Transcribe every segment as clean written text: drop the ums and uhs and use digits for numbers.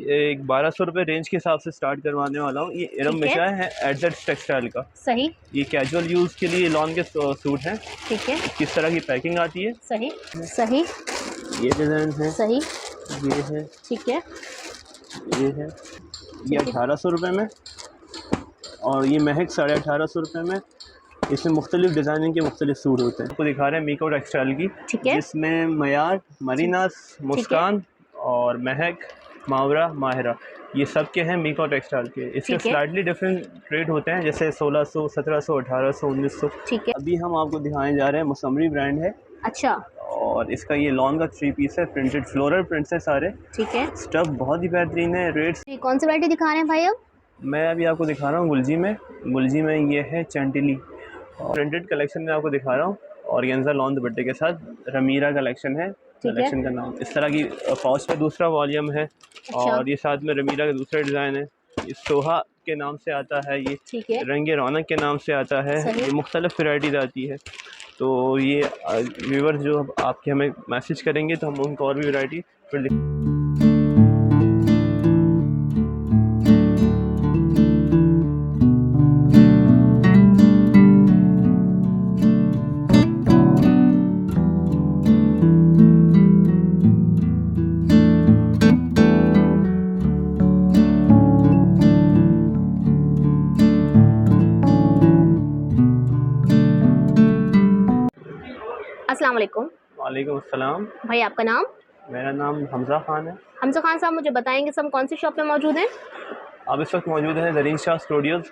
एक 1200 रुपये रेंज के हिसाब से स्टार्ट करवाने वाला हूँ। ये इरम मिशा है एडजेट टेक्सटाइल का। सही। ये कैजुअल यूज़ के लिए लॉन के सूट हैं। ठीक है। किस तरह की पैकिंग आती है। सही सही। ये डिज़ाइन है। सही। ये है। ठीक है। ये है। ये 1800 रुपये में, और ये महक 1850 रुपये में। इसमें मुख्तलिफ डिज़ाइनिंग के मुख्तलिफ सूट होते हैं। आपको दिखा रहे हैं मीको टेक्सटाइल की, जिसमें मयार, मरीनास, मुस्कान और महक, मावरा, माहिरा, ये सब के हैं मीको टेक्सटाइल के। इसके स्लाइटली डिफरेंट रेट होते हैं, जैसे 1600, 1700, 1800, 1900। ठीक है। अभी हम आपको दिखाने जा रहे हैं, मसमरी ब्रांड है। अच्छा। और इसका ये लॉन का 3 पीस है, प्रिंटेड फ्लोरल प्रिंट्स है सारे। ठीक है। स्टफ बहुत ही बेहतरीन है। रेट्स कौन सी वैरायटी दिखा रहे हैं भाई अब? मैं अभी आपको दिखा रहा हूँ गुलजी में ये है चंटिली। प्रिंटेड कलेक्शन में आपको दिखा रहा हूँ, ऑर्गेन्जा लॉन दुपट्टे के साथ। रमीरा कलेक्शन है, कलेक्शन का नाम। इस तरह की पाउच का दूसरा वॉल्यूम है। अच्छा। और ये साथ में रमीरा का दूसरा डिज़ाइन है। इस सोहा के नाम से आता है, ये रंगे रौनक के नाम से आता है। ये मुख्तलिफ वैराइटीज़ आती है। तो ये व्यूअर्स जो आपके हमें मैसेज करेंगे तो हम उनको और भी वैरायटी फिर अस्सलाम वालेकुम। वालेकुम अस्सलाम। भाई आपका नाम? मेरा नाम हमज़ा ख़ान है। हमज़ा ख़ान साहब, मुझे बताएंगे सब कौन सी शॉप पे मौजूद हैं? आप इस वक्त मौजूद हैं Dareen Shah studios,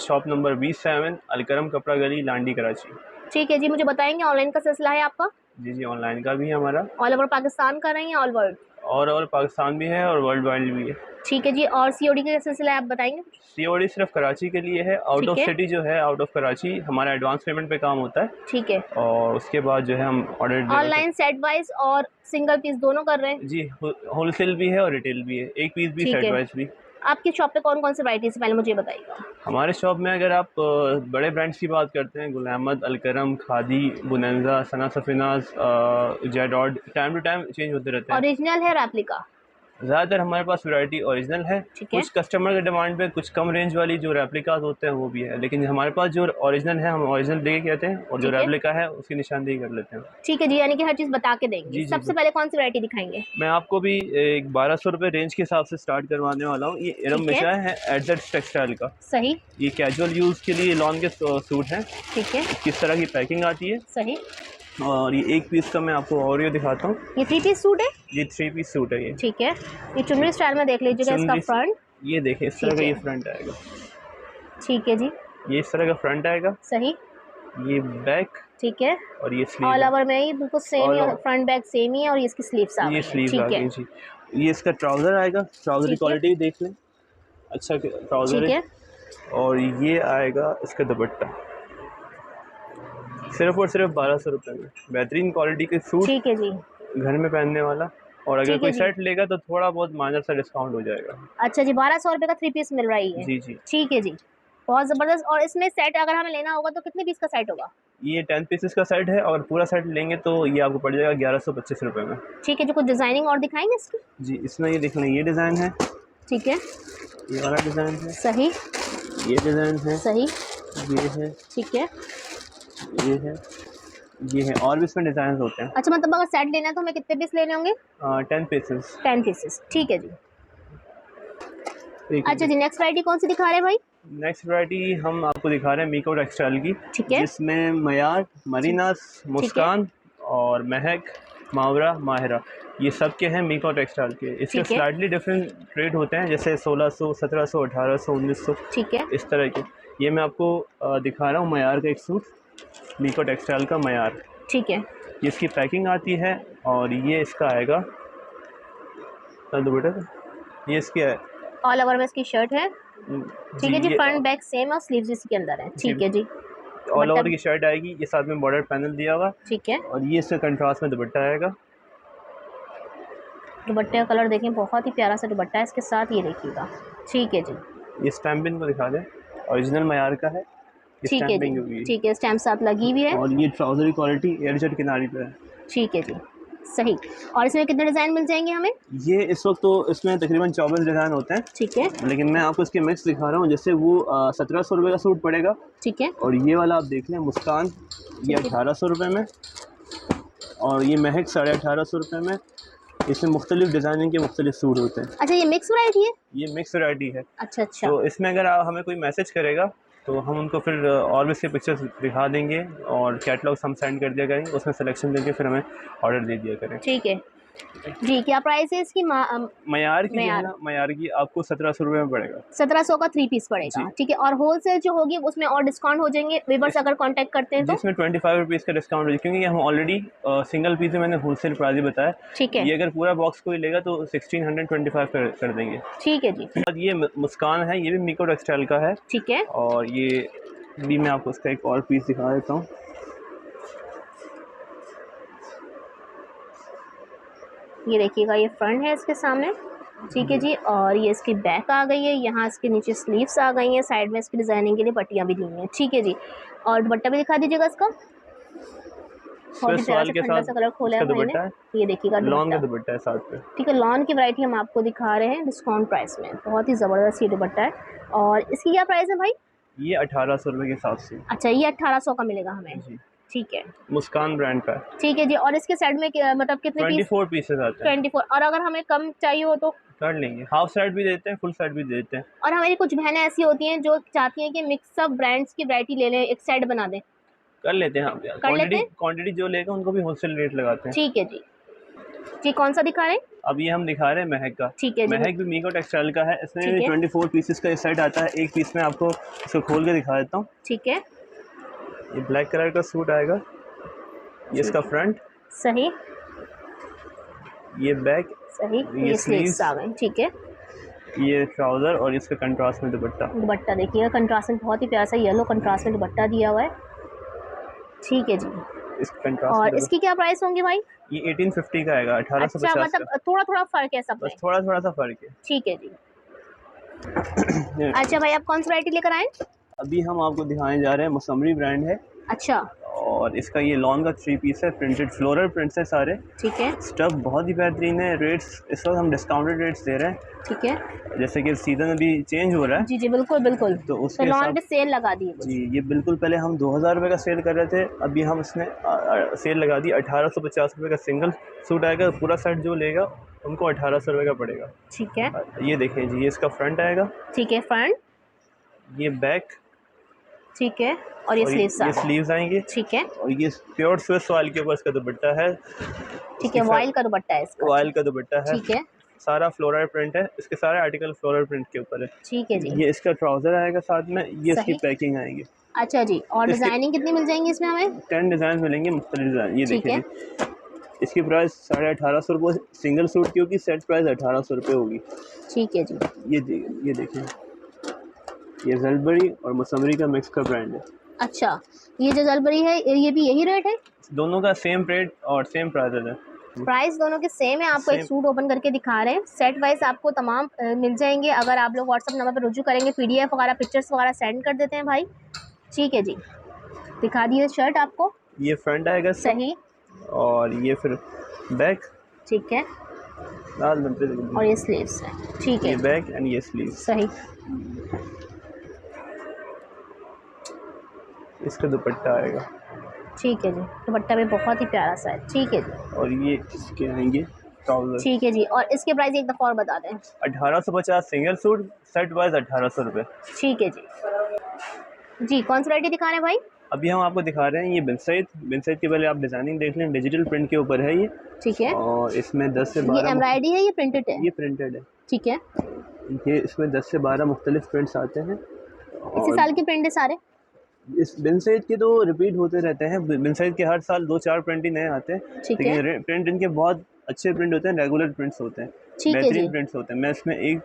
shop number 27, Alkaram कपड़ा गली, लांडी, कराची। ठीक है जी, मुझे बताएंगे ऑनलाइन का सिलसिला है आपका? जी, ऑनलाइन का भी है हमारा। ऑल ओवर पाकिस्तान कर रहे हैं या ऑल वर्ल्ड? और पाकिस्तान भी है और वर्ल्ड वाइड भी है। ठीक है जी, और सीओडी का सिलसिला है, आप बताएंगे? सीओडी सिर्फ कराची के लिए है। आउट ऑफ सिटी जो है, आउट ऑफ कराची, हमारा एडवांस पेमेंट पे काम होता है। ठीक है। और उसके बाद जो है हम ऑर्डर ऑनलाइन सेट वाइज और सिंगल पीस दोनों कर रहे हैं? जी, होलसेल भी है और रिटेल भी है, एक पीस भी, सेट वाइज भी। आपकी शॉप पे कौन कौन सी वैराइटीज है, पहले मुझे बताइएगा। हमारे शॉप में अगर आप बड़े ब्रांड्स की बात करते हैं, गुल अहमद, अलकरम, खादी, बुनंजा, सना Safinaz, जेडॉड, time to time change होते रहते हैं। ओरिजिनल है रेप्लिका? ज़्यादातर हमारे पास वैरायटी ओरिजिनल है। कुछ कस्टमर के डिमांड पे कुछ कम रेंज वाली जो रेप्लिकाज होते हैं वो भी है, लेकिन हमारे पास जो ओरिजिनल है हम ओरिजिनल दे के कहते हैं, और जो रेप्लिका है उसकी निशानदेही कर लेते हैं। ठीक है जी, यानी कि हर चीज़ बता के देंगे। सबसे पहले कौन सी वैरायटी दिखाएंगे? मैं आपको भी एक 1200 रुपये रेंज के हिसाब से स्टार्ट करवाने वाला हूँ। ये इरम मिशा है एडजेट टेक्सटाइल का। सही। ये कैजुअल यूज़ के लिए लॉन के सूट हैं। ठीक है। किस तरह की पैकिंग आती है। सही। और ये एक पीस का मैं आपको और ये दिखाता हूँ। ये 3 पीस सूट है? ये 3 पीस सूट है ये। ठीक है। ये चुनरी स्टाइल में देख लीजिएगा, इसका फ्रंट ये देखिए इस तरह का ये फ्रंट आएगा। ठीक है जी, ये इस तरह का फ्रंट आएगा। सही। ये बैक। ठीक है। और ये स्लीव ऑल ओवर में ये बिल्कुल सेम ही, फ्रंट बैक सेम ही है, और इसकी स्लीव्स आ गई हैं। ये स्लीव्स आ गई जी। ये इसका ट्राउज़र आएगा, ट्राउज़र की क्वालिटी देख लें, अच्छा ट्राउज़र है। और ये आएगा इसका दुपट्टा, सिर्फ और सिर्फ 1200 रुपये में। बेहतरीन क्वालिटी के सूट, ठीक है जी, घर में पहनने वाला। और अगर कोई सेट लेगा तो थोड़ा बहुत माइनर सा डिस्काउंट हो जाएगा। अच्छा जी, 1200 रुपये का 3 पीस मिल रही है? जी जी, ठीक है जी, बहुत ज़बरदस्त। और इसमें सेट अगर हमें लेना होगा तो कितने पीस का सेट होगा? ये 10 पीसेस का सेट है, और पूरा सेट लेंगे तो ये आपको पड़ जाएगा 1125 रुपये में। ठीक है जी, कुछ डिज़ाइनिंग और दिखाएंगे इसकी? जी, इसमें ये देख लें, ये डिज़ाइन है। ठीक है। ये वाला डिज़ाइन है। सही। ये डिज़ाइन है। सही। ये है। ठीक है। ये है, और भी इसमें डिज़ाइन होते हैं। अच्छा, मतलब अगर सेट लेना है तो हमें कितने पीस लेने होंगे? 10 पीसेस। 10 पीसेस, ठीक है जी। अच्छा जी, नेक्स्ट वैरायटी कौन सी दिखा रहे हैं भाई? नेक्स्ट वैरायटी हम आपको दिखा रहे हैं मीको टेक्सटाइल की, जिसमें मयार, मरीनास, मुस्कान और महक, मावरा, माहिरा, ये सब के हैं मीको टेक्सटाइल के। इसके स्लाइटली डिफरेंट रेट होते हैं, जैसे 1600, 1700, 1800, 1900। ठीक है, इस तरह के। ये मैं आपको दिखा रहा हूँ मयार का एक सूट, मीको टेक्सटाइल का मयार। ठीक है, ये इसकी पैकिंग आती है, और ये इसका आएगा बेटा, ये इसकी ऑल ओवर में इसकी शर्ट है। ठीक है जी, फ्रंट बैक सेम और स्लीव्स इसके अंदर है। ठीक है जी, ऑल ओवर की शर्ट आएगी, ये साथ में बॉर्डर पैनल दिया हुआ। ठीक है, और ये इसका कंट्रास्ट में दुपट्टा आएगा। दुपट्टे का कलर देखें, बहुत ही प्यारा सा दुपट्टा है इसके साथ, ये देखिएगा। ठीक है जी, ये स्टैम्पिंग को दिखा दें, ओरिजिनल मयार का है। ठीक है जी, ठीक है, स्टैम्प साथ लगी हुई है। और ये ट्राउजर की क्वालिटी एयरजेट किनारी पे है। ठीक है जी, सही। और इसमें कितने डिजाइन मिल जाएंगे हमें? ये इस वक्त तो इसमें तकरीबन 24 डिजाइन होते हैं। ठीक है। लेकिन मैं आपको इसके मिक्स दिखा रहा हूँ। जैसे वो 1700 रुपये का सूट पड़ेगा। ठीक है। और ये वाला आप देख लें मुस्कान, ये 1800 रुपये में। और ये महक 1850 रुपये में। इसमें मुख्तलिफ डिज़ाइनिंग के मुख्तलिफ सूट होते हैं। अच्छा, ये मिक्स वैरायटी है? ये मिक्स वैरायटी है। अच्छा अच्छा। तो इसमें अगर आप हमें कोई मैसेज करेगा तो हम उनको फिर और भी इसके पिक्चर्स दिखा देंगे और कैटलॉग्स हम सेंड कर दिया करेंगे, उसमें सिलेक्शन करके फिर हमें ऑर्डर दे दिया करें। ठीक है जी। क्या प्राइस है इसकी? मयार की जो है ना, मयार की आपको 1700 रुपये में पड़ेगा। 1700 का 3 पीस पड़ेगा। ठीक है। और होलसेल जो होगी उसमें और डिस्काउंट हो जाएंगे वीवर्स अगर कांटेक्ट करते हैं तो? इसमें 25 रुपीज़ का डिस्काउंट हो जाएगा, क्योंकि हम ऑलरेडी सिंगल पीस में मैंने होलसेल प्राइस ही बताया। ठीक है। ये अगर पूरा बॉक्स कोई लेगा तो 1625 कर देंगे। ठीक है जी। ये मुस्कान है, ये भी मीको टेक्सटाइल का है। ठीक है। और ये भी मैं आपको इसका एक और पीस दिखा देता हूँ। ये देखिएगा, ये फ्रंट है इसके सामने। ठीक है जी। और ये इसकी बैक आ गई है, यहाँ इसके नीचे स्लीव्स आ गई हैं, साइड में इसकी डिजाइनिंग के लिए पट्टियां भी दी हुई हैं। ठीक है जी। और दुपट्टा भी दिखा दीजिएगा इसका। बहुत ही प्यारा सा ठंडा सा कलर खोला है भाई ने। ये देखिएगा लॉन का दुपट्टा है साथ पे। ठीक है। लॉन की वैरायटी हम आपको दिखा रहे हैं डिस्काउंट प्राइस में। बहुत ही जबरदस्त ये दुपट्टा है। और इसकी क्या प्राइस है भाई? ये 1800 रुपये के हिसाब से। अच्छा, ये 1800 का मिलेगा हमें। ठीक है। मुस्कान ब्रांड का। ठीक है जी। और इसके साइड में मतलब कितने 24 पीसेस आते हैं। 24। और अगर हमें कम चाहिए हो तो कर लेंगे, हाफ साइड भी देते हैं, फुल साइड भी देते हैं। और हमारी कुछ बहनें ऐसी होती हैं जो चाहती हैं कि मिक्स अप ब्रांड्स की वैरायटी ले लें, एक साइड बना दें। कर लेते हैं हम। क्वांटिटी जो लेगा उनको भी होलसेल रेट लगाते हैं। ठीक है जी। जी, कौन सा दिखा रहे हैं? अब ये हम दिखा रहे हैं महक का। ठीक है। महक भी मीको टेक्सटाइल का है। इसमें 24 पीसेस का इस सेट आता है। एक पीस में आपको इसको खोल के दिखा देता हूँ। ठीक है। ये ब्लैक कलर का सूट आएगा। ये इसका फ्रंट। सही। ये बैक। सही। ये स्लीव्स आ गए। ठीक है। ये ट्राउजर और इसका कंट्रास्ट में दुपट्टा। दुपट्टा देखिएगा, कंट्रास्ट में बहुत ही प्यारा सा येलो कंट्रास्ट में दुपट्टा दिया हुआ है। ठीक है जी। और इसकी क्या प्राइस होंगी भाई? ये 1850 का आएगा। 1850। अच्छा, मतलब थोड़ा थोड़ा फर्क है सब में? थोड़ा सा फर्क है। ठीक है जी। अच्छा भाई, आप कौन सी वैरायटी लेकर आए? अभी हम आपको दिखाने जा रहे हैं, मौसमी ब्रांड है। अच्छा। और इसका ये लॉन का 3 पीस है, प्रिंटेड फ्लोरल प्रिंट्स है सारे। ठीक है। स्टफ बहुत ही बेहतरीन है। रेट्स इस वक्त हम डिस्काउंटेड रेट्स दे रहे हैं। ठीक है। जैसे कि सीजन अभी चेंज हो रहा है। जी जी, बिल्कुल बिल्कुल। तो उसके लॉन पे सेल लगा दी जी। ये बिल्कुल पहले हम 2000 रुपये का सेल कर रहे थे, अभी हम इसमें सेल लगा दी। 1850 रुपये का सिंगल सूट आएगा। पूरा सेट जो लेगा उनको 1800 रुपये का पड़ेगा। ठीक है। ये देखें जी, ये इसका फ्रंट आएगा। ठीक है। फ्रंट। ये बैक। ठीक है। और ये स्लीव्स आएंगे। ठीक है। और ये प्योर स्विस ऑयल के ऊपर इसका दुपट्टा है। ठीक है। ऑयल का दुपट्टा है इसका। ऑयल का दुपट्टा है। ठीक है। सारा फ्लोरल प्रिंट है। इसके सारे आर्टिकल फ्लोरल प्रिंट के ऊपर है। ठीक है जी। ये इसका ट्राउजर आएगा साथ में। ये इसकी पैकिंग आएगी। अच्छा जी। और डिजाइनिंग कितनी मिल जाएंगी इसमें हमें? 10 डिजाइन मिलेंगे, मुख्तलिफ डिजाइन। ये देखिए, इसकी प्राइस 1850 रुपये सिंगल सूट की होगी। सेट प्राइस 1800 रुपये होगी। ठीक है जी। ये देखिए, ये जलबरी और मौसमी का मिक्स का ब्रांड है। अच्छा, ये जो जलबरी है ये भी यही रेट है? दोनों का सेम रेट और सेम प्राइस है। प्राइस दोनों के सेम है। आपको एक सूट ओपन करके दिखा रहे हैं। सेट वाइज आपको तमाम मिल जाएंगे। अगर आप लोग व्हाट्सएप नंबर पर रुजू करेंगे, PDF वगैरह पिक्चर्स वगैरह सेंड कर देते हैं भाई। ठीक है जी। दिखा दिए शर्ट आपको। ये फ्रंट आएगा। सही। और ये फिर बैक। ठीक है। और ये स्लीव्स है। ठीक है। ये बैक एंड ये स्लीव। सही। इसका दुपट्टा आएगा। ठीक है जी। दुपट्टा भी बहुत ही प्यारा सा है। ठीक है जी। और ये इसके आएंगे ट्राउजर। ठीक है जी। और इसके प्राइस एक दफ़ा और बता दें। 1850 सिंगल सूट, सेट वाइज 1800 रुपये। ठीक है जी। जी, कौन सी वैरायटी दिखा रहे हैं भाई? अभी हम आपको दिखा रहे हैं ये बिन सैद के पहले आप डिजाइनिंग देख लें। डिजिटल प्रिंट के ऊपर है ये। ठीक है। और इसमें 10 से 12 ये एम्ब्रॉयडरी है, ये प्रिंटेड है? ये प्रिंटेड है। ठीक है। ये इसमें 10 से 12 मुख्तलिफ प्रिंट्स आते हैं। इसी साल के प्रिंट है सारे? इस बिन सैद के तो रिपीट होते रहते हैं। बिन सैद के हर साल 2-4 प्रिंट ही नए आते हैं। लेकिन प्रिंट इनके बहुत अच्छे प्रिंट होते हैं, रेगुलर प्रिंट्स होते हैं, बेहतरीन प्रिंट्स होते हैं। मैं इसमें एक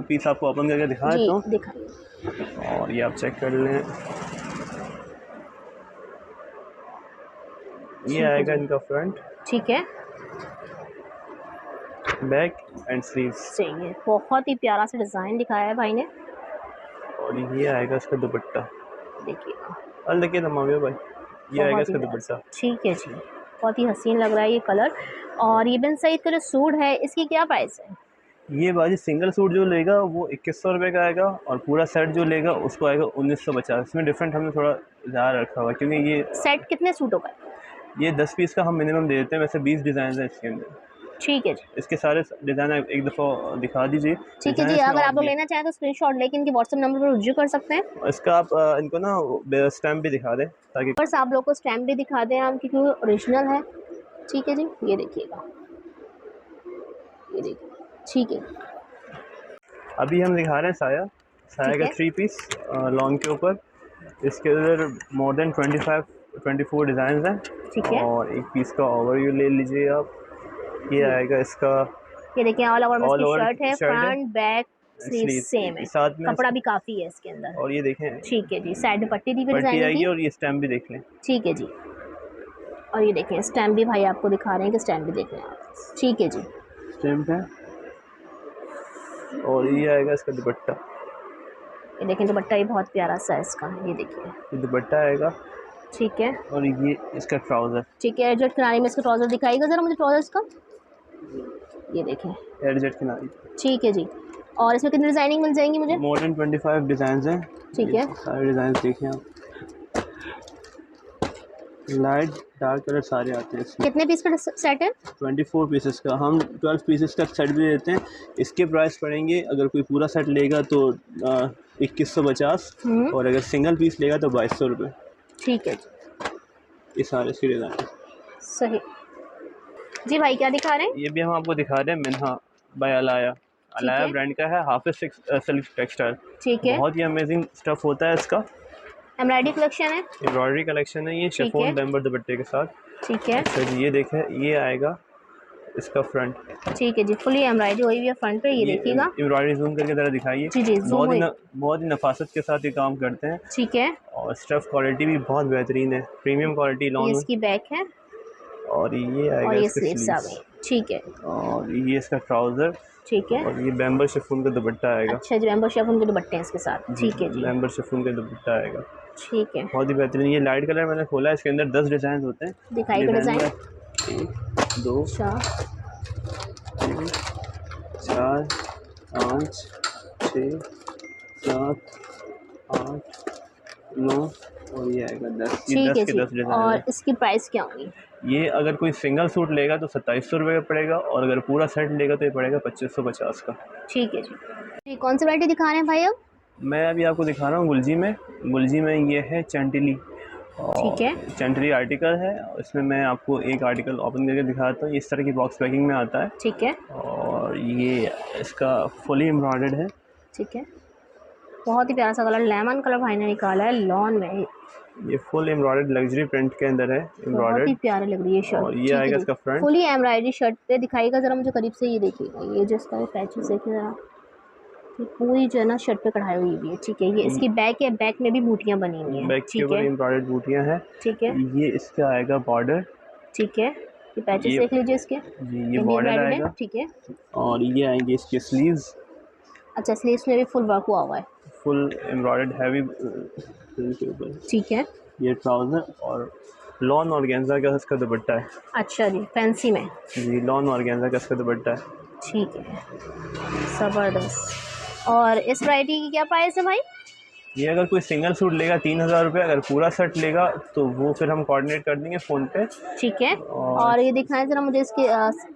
पीस आपको ओपन करके दिखा देता हूँ। और ये आप चेक कर लें। ये आएगा इनका फ्रंट। ठीक है। Back and sleeves. चाहिए। बहुत ही प्यारा सा डिजाइन दिखाया है भाई ने। और ये आएगा इसका दुपट्टा। देखिएगा। देखिए ना माविया भाई, ये आएगा इसका दुपट्टा। ठीक है जी। बहुत ही हसीन लग रहा है ये कलर। और ये बिन सईद का जो सूट है इसकी क्या प्राइस है? ये बाजी सिंगल सूट जो लेगा वो 2100 रुपये का आएगा, और पूरा सेट जो लेगा उसको आएगा 1950। इसमें डिफरेंट हमने थोड़ा ज़्यादा रखा हुआ है क्योंकि ये सेट कितने सूटों का? ये 10 पीस का हम मिनिमम दे देते हैं, वैसे 20 डिज़ाइन है इसके अंदर। ठीक है जी। इसके सारे डिज़ाइन एक दफ़ा दिखा दीजिए। ठीक है जी, अगर आप लोग लेना चाहें तो स्क्रीनशॉट लेके इनके व्हाट्सएप नंबर पर रुजू कर सकते हैं। इसका आप इनको ना स्टैम्प भी दिखा दें ताकि बस आप लोग को स्टैम्प भी दिखा दें हम, क्योंकि वो ओरिजिनल है। ठीक है जी, ये देखिएगा, ये देखिए। ठीक है, अभी हम दिखा रहे हैं साया का 3 पीस लॉन्ग के ऊपर। इसके अंदर मोर देन 24 डिज़ाइन हैं। ठीक है। और एक पीस का ओवरव्यू ले लीजिए आप। ये आएगा इसका, ये देखिए ऑल ओवर में इसकी शर्ट है, शर्ट है, फ्रंट बैक स्लीव सेम है, साथ में कपड़ा भी काफ़ी है इसके अंदर। और ये देखें ठीक है जी, साइड में पट्टी दी हुई पट्टी डिजाइन आएगी की। और ये स्टैम्प भी देख लें। ठीक है जी, और ये देखें स्टैम्प भी भाई आपको दिखा रहे हैं कि स्टैम्प भी देख लें आप। ठीक है जी, स्टैम्प है। और ये आएगा इसका दुपट्टा। ये देखें दुपट्टा भी बहुत प्यारा सा है इसका, ये देखिए ये दुपट्टा आएगा। ठीक है। और ये इसका ट्राउज़र। ठीक है, एडजस्ट किनारे में इसका ट्राउज़र दिखाइएगा ज़रा मुझे, ट्राउज़र इसका, ये देखें एडजस्ट किनारे। ठीक है जी। और इसमें कितनी डिज़ाइनिंग मिल जाएंगी मुझे? मोर देन 25 डिज़ाइन हैं। ठीक है, सारे डिज़ाइन देखें आप, लाइट डार्क कलर सारे आते हैं इसमें। कितने पीस का सेट है? 24 पीसेस का। हम 12 पीसेस का सेट भी देते हैं। इसके प्राइस पड़ेंगे, अगर कोई पूरा सेट लेगा तो 2150, और अगर सिंगल पीस लेगा तो 2200 रुपये। ठीक है जी, ये सारे इसके डिज़ाइन। सही जी। भाई क्या दिखा रहे हैं? ये भी हम आपको दिखा रहे हैं मिन्हा बाय अलाया ब्रांड का है, हाफिज सिल्क टेक्सटाइल। ठीक है, बहुत ही अमेजिंग स्टफ होता है इसका। एम्ब्रॉयडरी कलेक्शन है, एम्ब्रॉयडरी कलेक्शन है ये, शिफॉन बैम्बर दुपट्टे के साथ। ठीक है। अच्छा जी, ये देखें, ये आएगा इसका फ्रंट। ठीक है जी, फुली एम्ब्रॉयडरी हुई हुई है फ्रंट पे, ये देखिएगा। एम्ब्रॉयडरी जूम करके ज़रा दिखाइए। जी जी, जूम हुई। बहुत ही नफासत के साथ ये काम करते हैं। ठीक है, और स्टफ क्वालिटी भी बहुत बेहतरीन है, प्रीमियम क्वालिटी लॉन। ये इसकी बैक है, और ये आएगा और ये इसका स्लीव्स आ स्लीव्स। गई। ठीक है, और ये इसका ट्राउज़र। ठीक है। और ये बैम्बर शिफॉन का दुपट्टा आएगा। अच्छा जी, बैम्बर शिफॉन के दुपट्टे हैं इसके साथ। ठीक है जी, बैम्बर शिफॉन का दुपट्टा आएगा। ठीक है, बहुत ही बेहतरीन। ये लाइट कलर मैंने खोला है, इसके अंदर 10 डिज़ाइन होते हैं। दिखाई का डिज़ाइन। 1 2 3 4 5 6 7 8 9 और ये आएगा 10। ये 10 के 10 डिज़ाइन। और इसकी प्राइस क्या होगी? ये अगर कोई सिंगल सूट लेगा तो 2700 रुपये का पड़ेगा, और अगर पूरा सेट लेगा तो ये पड़ेगा 2550 का। ठीक है जी। कौन सी वैरायटी दिखा रहे हैं भाई अब? मैं अभी आपको दिखा रहा हूँ गुलजी में ये है चंटिली। ठीक है, चंटिली आर्टिकल है। इसमें मैं आपको एक आर्टिकल ओपन करके दिखाता हूँ। इस तरह की बॉक्स पैकिंग में आता है। ठीक है, और ये इसका फुली एम्ब्रॉयडर्ड है। ठीक है। बहुत ही प्यारा सा कलर, लेमन कलर भाई ने निकाला है लॉन में। ये फुल एम्ब्रॉयडर्ड लग्जरी प्रिंट के अंदर है, बहुत ही प्यारी लग रही है शर्ट। और ये आएगा इसका फ्रंट। फुली एम्ब्रॉयडरी शर्ट पे दिखाएगा ज़रा मुझे करीब से, ये देखिएगा, ये जो इसका पैचेस देखिए ज़रा, पूरी जो है ना शर्ट पे कढ़ाई हुई भी है। ठीक है, ये इसकी बैक है, बैक में भी बूटियां बनी हुई हैं। बैक के ऊपर एम्ब्रॉयडर्ड बूटियां हैं। ठीक है, ये इसका आएगा बॉर्डर। ठीक है, ये पैचेस देख लीजिए इसके जी, ये बॉर्डर आएगा। ठीक है, और ये आएंगे इसके स्लीव्स। अच्छा, स्लीव्स में भी फुल वर्क हुआ हुआ है, फुल एम्ब्रॉयडर्ड हैवी के ऊपर। ठीक है, ये ट्राउज़र और लॉन ऑर्गेन्जा का इसका दुपट्टा है। अच्छा जी, फैंसी में। जी, लॉन ऑर्गेन्जा का इसका दुपट्टा है। ठीक है, ज़बरदस्त। और इस वैरायटी की क्या प्राइस है भाई? ये अगर कोई सिंगल सूट लेगा 3000 रुपये, अगर पूरा सेट लेगा तो वो फिर हम कोऑर्डिनेट कर देंगे फ़ोन पे। ठीक है। और ये दिखाएं ज़रा मुझे, इसकी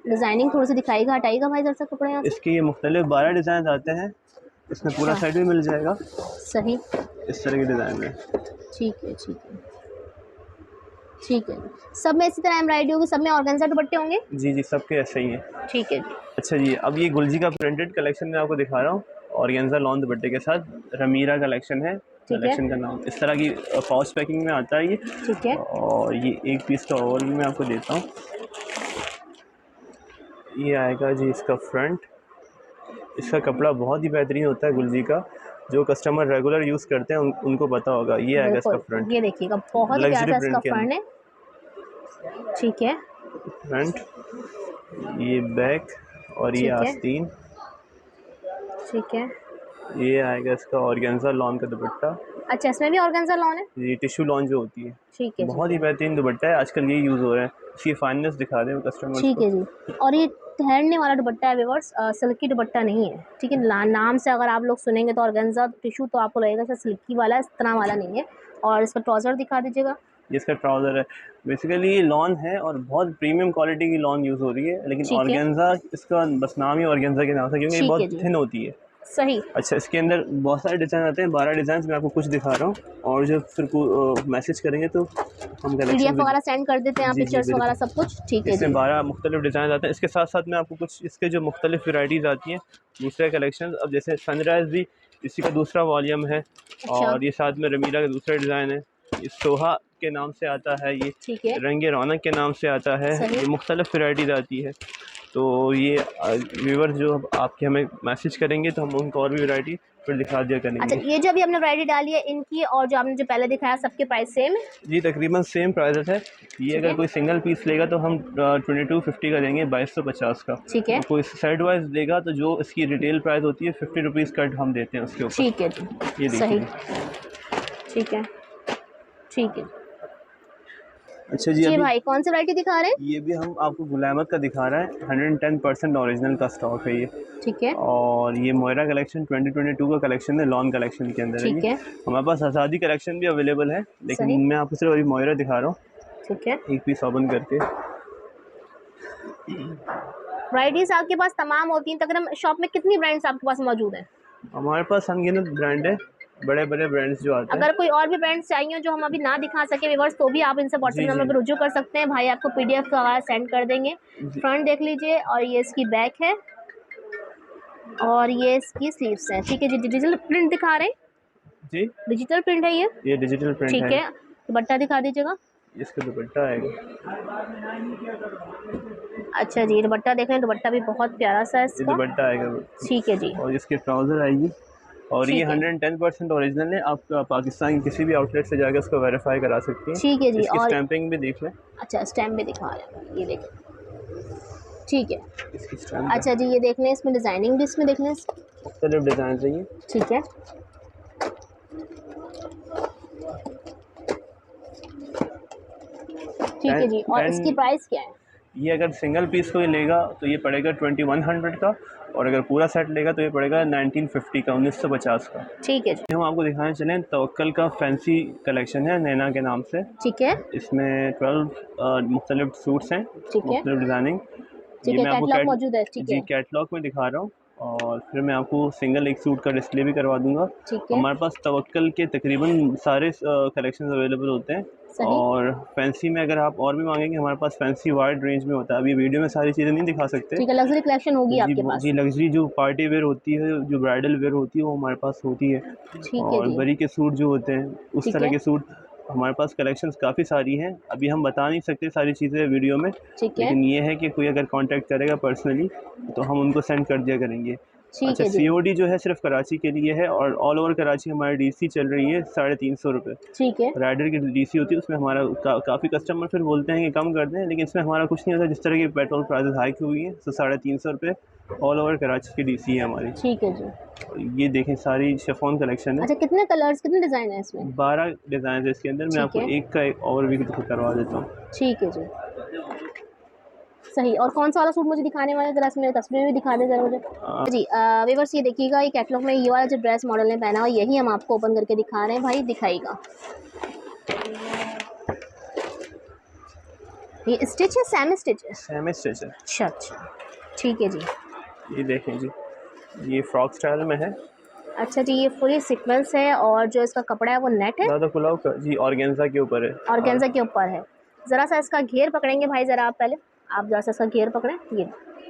डिज़ाइनिंग थोड़ी सी दिखाएगा, हटाइएगा भाई जरा सा कपड़े यहाँ से। इसके ये मुख्तलिफ 12 डिज़ाइन आते हैं, इसमें पूरा सेट भी मिल जाएगा। सही, इस तरह के डिज़ाइन में। ठीक है, ठीक है, ठीक है। सब में इसी तरह एम्ब्रॉयडरी होगी, सब में ऑर्गेन्जा दुपट्टे होंगे? जी जी, सबके ऐसे ही हैं। ठीक है जी। अच्छा जी, अब ये गुलजी का प्रिंटेड कलेक्शन मैं आपको दिखा रहा हूँ, ऑर्गेन्जा लॉन दुपट्टे के साथ। रमीरा कलेक्शन है कलेक्शन का नाम। इस तरह की पाउच पैकिंग में आता है ये। ठीक है, और ये एक पीस का ओवरव्यू मैं आपको देता हूँ। ये आएगा जी इसका फ्रंट। इसका कपड़ा बहुत ही बेहतरीन होता है गुलजी का, जो कस्टमर रेगुलर यूज़ करते हैं उनको पता होगा। ये आएगा इसका फ्रंट, ये देखिएगा बहुत ही प्यारा इसका फ्रंट है। ठीक है, फ्रंट, ये बैक, और ये आस्तीन। ठीक है, ये आएगा इसका ऑर्गेन्जा लॉन का दुपट्टा। अच्छा, इसमें भी ऑर्गेन्जा लॉन है? ये टिश्यू लॉन जो होती है, ठीक है, बहुत ही बेहतरीन दुपट्टा है, आजकल यही यूज़ हो रहा है। इसकी फाइननेस दिखा दें कस्टमर्स ठीक को। है जी। और ये ठहरने वाला दुपट्टा है व्यूअर्स, सिल्की दुपट्टा नहीं है, ठीक है। नाम से अगर आप लोग सुनेंगे तो ऑर्गेन्जा टिश्यू तो आपको लगेगा सर सिल्की वाला, इस तरह वाला नहीं है। और इसका ट्राउज़र दिखा दीजिएगा। ये इसका ट्राउज़र है, बेसिकली ये लॉन है और बहुत प्रीमियम क्वालिटी की लॉन यूज़ हो रही है, लेकिन ठीक है, ऑर्गेन्जा इसका बस नाम ही ऑर्गेन्जा के नाम से, क्योंकि ये ठीक है बहुत जी, थिन होती है। सही। अच्छा, इसके अंदर बहुत सारे डिज़ाइन आते हैं, 12 डिज़ाइन मैं आपको कुछ दिखा रहा हूँ, और जब फिर मैसेज करेंगे तो हम पीडीएफ कलेक्शन वगैरह सेंड कर देते हैं आप, जी, जी, पिक्चर्स वगैरह बिल्कुल। सब कुछ, ठीक है इसमें जी। 12 मुख्तलिफ डिज़ाइन आते हैं। इसके साथ-साथ मैं आपको कुछ इसके जो मुख्तलिफ वैराइटीज़ आती हैं, दूसरे कलेक्शन, अब जैसे सनराइज़ भी इसी का दूसरा वॉल्यूम है, अच्छा, और ये साथ में रमीला का दूसरा डिज़ाइन है। ये सोहा के नाम से आता है, ये ठीक है, रंग रौनक के नाम से आता है, सही। ये मुख्तलिफ वैराइटीज़ आती है। तो ये व्यूअर्स जो आपके हमें मैसेज करेंगे तो हम उनको और भी वैराइटी फिर दिखा दिया अच्छा, करेंगे। ये जो अभी आपने वैरायटी डाली है इनकी और जो आपने जो पहले दिखाया सबके प्राइस सेम है? जी, तकरीबन सेम प्राइसेस है। ये ठीक अगर है, कोई सिंगल पीस लेगा तो हम 2250 का देंगे, 2250 का। ठीक है, और कोई सेट वाइज़ लेगा तो जो इसकी रिटेल प्राइस होती है 50 रुपीज़ कट हम देते हैं उसके ऊपर। ठीक है जी, ये सही, देखिए। ठीक है, ठीक है। अच्छा जी, जी अभी भाई, कौन सी वैरायटी दिखा रहे हैं? ये भी हम आपको गुलामत का दिखा रहे हैं, 110% ओरिजिनल का स्टॉक है ये। ठीक है, और ये मोयरा कलेक्शन 2022 का कलेक्शन है, लॉन कलेक्शन के अंदर है ये। ठीक है, हमारे पास आज़ादी कलेक्शन भी अवेलेबल है, लेकिन सही, मैं आपको सिर्फ अभी मोयरा दिखा रहा हूँ, ठीक है। एक पीस ओपन करके। वैरायटीज आपके पास तमाम होती हैं, तकरीबन शॉप में कितनी ब्रांड्स आपके पास मौजूद हैं? हमारे पास अनगिनत ब्रांड है, बड़े-बड़े ब्रांड्स जो आते हैं। अगर कोई और भी ब्रांड्स चाहिए जो हम अभी ना दिखा सके व्यूअर्स, तो भी आप इनसे व्हाट्सएप जी, नंबर जी। पर रुजू कर सकते हैं। भाई आपको पीडीएफ वगैरह सेंड कर देंगे। जी, फ्रंट देख लीजिए, और ये इसकी बैक है, और ये इसकी स्लीव्स हैं। ठीक है जी, डिजिटल प्रिंट दिखा रहे हैं, जी, डिजिटल प्रिंट है ये। ये डिजिटल प्रिंट ठीक है, है, दुपट्टा दिखा दीजिएगा। इसका दुपट्टा आएगा। अच्छा जी, दुपट्टा देख रहे हैं, दुपट्टा भी बहुत प्यारा सा है ये इसका। दुपट्टा आएगा, ठीक है जी, और इसके ट्राउज़र आएगी, और ये ठीक है, 110% ओरिजिनल है। आप पाकिस्तान के किसी भी आउटलेट से जाकर उसको वेरीफाई करा सकती हैं। ठीक है जी। इसकी और स्टैंपिंग भी देख लें, अच्छा, स्टैम्प भी दिखा रहे हैं, ये देखिए, ठीक है। इसकी स्टैम्प है। अच्छा जी, ये देख लें, इसमें डिज़ाइनिंग भी इसमें देख लें। मुख्तलिफ डिज़ाइन चाहिए। ठीक है, ठीक है जी। और इसकी प्राइस क्या है? ये अगर सिंगल पीस कोई लेगा तो ये पड़ेगा 2100 का, और अगर पूरा सेट लेगा तो ये पड़ेगा 1950 का, 1950 का। ठीक है जी, हम आपको दिखाने चलें, तवक्कल का फैंसी कलेक्शन है नैना के नाम से। ठीक है, इसमें 12 मुख्तलिफ सूट्स हैं, ठीक है, मुख्तलिफ डिज़ाइनिंग। ठीक ये है, मैं आपको कैटलॉग मौजूद है, ठीक जी, है, कैटलॉग में दिखा रहा हूँ, और फिर मैं आपको सिंगल एक सूट का डिस्प्ले भी करवा दूंगा। ठीक है, हमारे पास तवक्कल के तकरीबन सारे कलेक्शंस अवेलेबल होते हैं, सही, और फैंसी में अगर आप और भी मांगेंगे, हमारे पास फैंसी वाइड रेंज में होता है। अभी वीडियो में सारी चीज़ें नहीं दिखा सकते। ठीक है, लग्जरी कलेक्शन होगी जी, आपके पास। जी, लग्जरी जो पार्टी वेयर होती है, जो ब्राइडल वेयर होती है, वो हमारे पास होती है। ठीक है और जी, बरी के सूट जो होते हैं, उस ठीक तरह है, के सूट हमारे पास कलेक्शंस काफ़ी सारी हैं। अभी हम बता नहीं सकते सारी चीज़ें वीडियो में, ठीक है, लेकिन ये है कि कोई अगर कांटेक्ट करेगा पर्सनली तो हम उनको सेंड कर दिया करेंगे। ठीक अच्छा, है जी, सीओडी जो है सिर्फ कराची के लिए है, और ऑल ओवर कराची हमारी डीसी चल रही है 350 रुपये। ठीक है, राइडर की डीसी होती है, उसमें हमारा काफ़ी कस्टमर फिर बोलते हैं कि कम कर दें, लेकिन इसमें हमारा कुछ नहीं होता। जिस तरह की पेट्रोल प्राइसेस हाइक हुई हैं, तो 350 रुपये ऑल ओवर कराची की डीसी है हमारी। ठीक है जी। और ये देखें, सारी शिफॉन कलेक्शन है, अच्छा, कितने कलर्स, कितने डिज़ाइन है इसमें? 12 डिज़ाइन है इसके अंदर। मैं ठीक आपको है, एक का एक और भी करवा देता हूँ। ठीक है जी, सही। और कौन सा वाला सूट मुझे दिखाने वाले, ज़रा इसमें तस्वीर भी दिखा दें ज़रा मुझे। जी, व्यूअर्स ये देखिएगा, ये कैटलॉग में ये वाला जो ड्रेस मॉडल ने पहना हुआ, यही हम आपको ओपन करके दिखा रहे हैं। भाई दिखाइएगा, ये स्टिच है, सेमी स्टिच है? सेमी स्टिच है। अच्छा अच्छा, ठीक है जी। ये देखें जी, ये फ्रॉक स्टाइल में है। अच्छा जी, ये फुली सीक्वेंस है, और जो इसका कपड़ा है वो नेट है, ज़्यादा खुलाव का जी, ऑर्गेन्जा के ऊपर है। ऑर्गेन्जा के ऊपर है। ज़रा सा इसका घेर पकड़ेंगे भाई, ज़रा आप पहले, आप ज़रा सा इसका घेर पकड़ें, ये।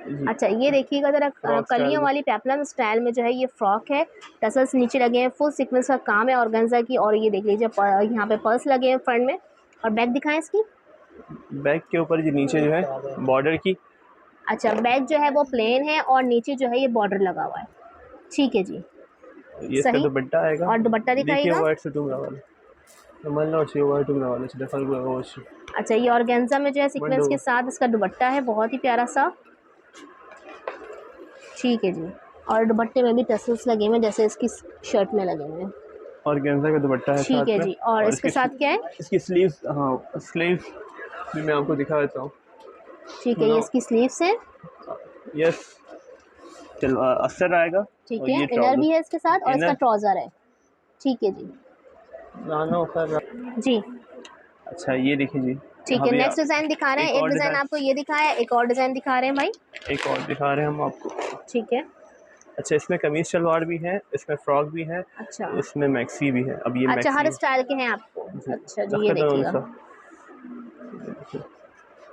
जी, अच्छा, ये देखिएगा ज़रा, फ्रॉक स्टाइल कलियों में। वाली पेप्लम स्टाइल में जो है ये फ्रॉक है। टसल्स नीचे लगे हैं, फुल सीक्वेंस का काम है ऑर्गेन्जा की, और ये देख लीजिए यहाँ पे पर्स लगे हैं फ्रंट में। और बैक दिखाएं इसकी। बैक के ऊपर जी नीचे जो है बॉर्डर की। अच्छा, बैक जो है वो प्लेन है, और नीचे जो है ये बॉर्डर लगा हुआ है। ठीक है जी, ये इसका सही। दुपट्टा आएगा। और दुपट्टा देखिए, दिखाइएगा। वाइट से टूम वाला मल्ला వచ్చి वाइट टूम वाला से फर्क लगा వచ్చి अच्छा, ये ऑर्गेन्जा में जो है सीक्वेंस विंडो। के साथ इसका दुपट्टा है, बहुत ही प्यारा सा। ठीक है जी, और दुपट्टे में भी टसल्स लगे हुए हैं, जैसे इसकी शर्ट में लगे हुए हैं। ऑर्गेन्जा का दुपट्टा है ठीक साथ है में। जी। और इसके साथ क्या है? इसकी स्लीव्स, हाँ स्लीव्स भी मैं आपको दिखा देता हूँ। ठीक है, ये इसकी स्लीव्स है। यस, चलो अस्तर आएगा। ठीक और है, ये इनर भी ट्राउजर, है इसके साथ और इसका इनर ट्राउजर है। ठीक है जी। नानो सर। जी अच्छा ये देखिए जी, ठीक यहाँ है, भी नेक्स्ट डिजाइन दिखा रहे हैं। एक एक और डिजाइन आपको ये दिखाया है, एक और डिजाइन दिखा रहे हैं भाई। एक और दिखा रहे हैं हम आपको। ठीक है। अच्छा, इसमें कमीज शलवार भी है, इसमें फ्रॉक भी है, अच्छा इसमें मैक्सी भी है। अब ये अच्छा, मैक्सी हर स्टाइल के हैं आपको। जी, अच्छा जी, ये कौन देखिएगा। सा?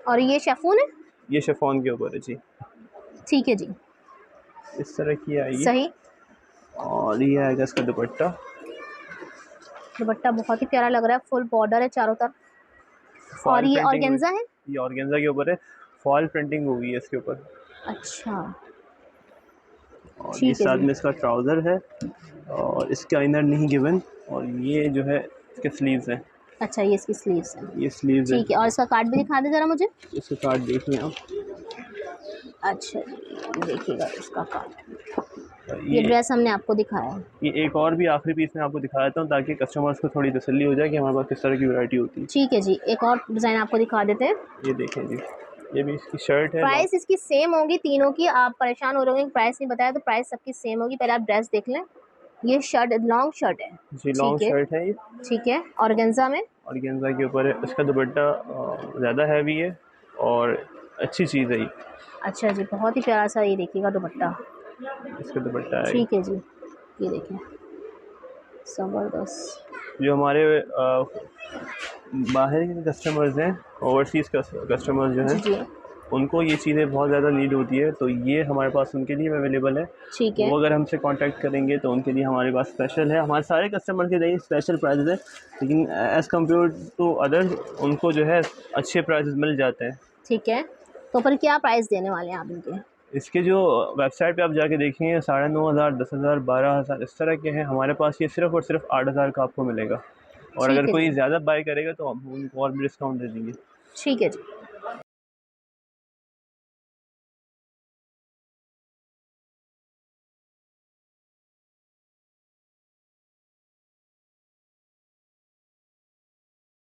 और ये शेफून है। ये शिफॉन के ऊपर है जी, ठीक है जी, इस तरह की आएगी। सही। और ये आएगा इसका दुपट्टा। दुपट्टा बहुत ही प्यारा लग रहा है, फुल बॉर्डर है चारों तरफ। और फॉल ये प्रिंटिंग हुई, ऑर्गेन्जा है। ये ऑर्गेन्जा के ऊपर है, फॉल प्रिंटिंग हुई है इसके ऊपर। अच्छा और ये ठीक है साथ जी। में इसका ट्राउज़र है, और इसका इनर नहीं गिवन। और ये जो है इसके स्लीव्स हैं। अच्छा, ये इसकी स्लीव्स है। ये स्लीव्स है। ठीक है, और इसका कार्ड भी दिखा दे जरा मुझे। इसका कार्ड देखिए आप। अच्छा जी, ये देखिएगा इसका कार्ड। ये ये ड्रेस हमने आपको दिखाया है। ये एक और भी आखिरी पीस मैं आपको दिखा देता हूँ, ताकि कस्टमर्स को थोड़ी तसल्ली हो जाए कि हमारे पास किस तरह की वैरायटी होती है। ठीक है जी, एक और डिज़ाइन आपको दिखा देते हैं। ये देखें जी, ये भी इसकी शर्ट है। प्राइस इसकी सेम होगी तीनों की। आप परेशान हो रहे होंगे प्राइस नहीं बताया, तो प्राइस सबकी सेम होगी। पहले आप ड्रेस देख लें। ये शर्ट लॉन्ग शर्ट है। जी, लॉन्ग ठीक है, शर्ट है ये, ठीक है, ऑर्गेन्जा में। ऑर्गेन्जा के ऊपर है। इसका दुपट्टा ज़्यादा हैवी है और अच्छी चीज़ है ये। अच्छा जी, बहुत ही प्यारा सा ये देखिएगा दुपट्टा। इसका दुपट्टा है। ठीक है जी, ये देखें, ज़बरदस्त। जो हमारे बाहर के कस्टमर्स हैं, ओवरसीज़ कस्टमर्स जो जी हैं, जी, उनको ये चीज़ें बहुत ज़्यादा नीड होती है, तो ये हमारे पास उनके लिए अवेलेबल है। ठीक है। वो अगर हमसे कांटेक्ट करेंगे तो उनके लिए हमारे पास स्पेशल है। हमारे सारे कस्टमर के लिए स्पेशल प्राइसेस है, लेकिन एज़ कम्पेयर टू अदर्स उनको जो है अच्छे प्राइसेस मिल जाते हैं। ठीक है, तो फिर क्या प्राइस देने वाले हैं आप इनके? इसके जो वेबसाइट पे आप जाके देखेंगे 9,500, 10,000, 12,000 इस तरह के हैं। हमारे पास ये सिर्फ़ और सिर्फ 8,000 का आपको मिलेगा। और अगर ठीक है कोई जी, ज़्यादा बाय करेगा तो हम उनको और भी डिस्काउंट दे देंगे। ठीक है जी।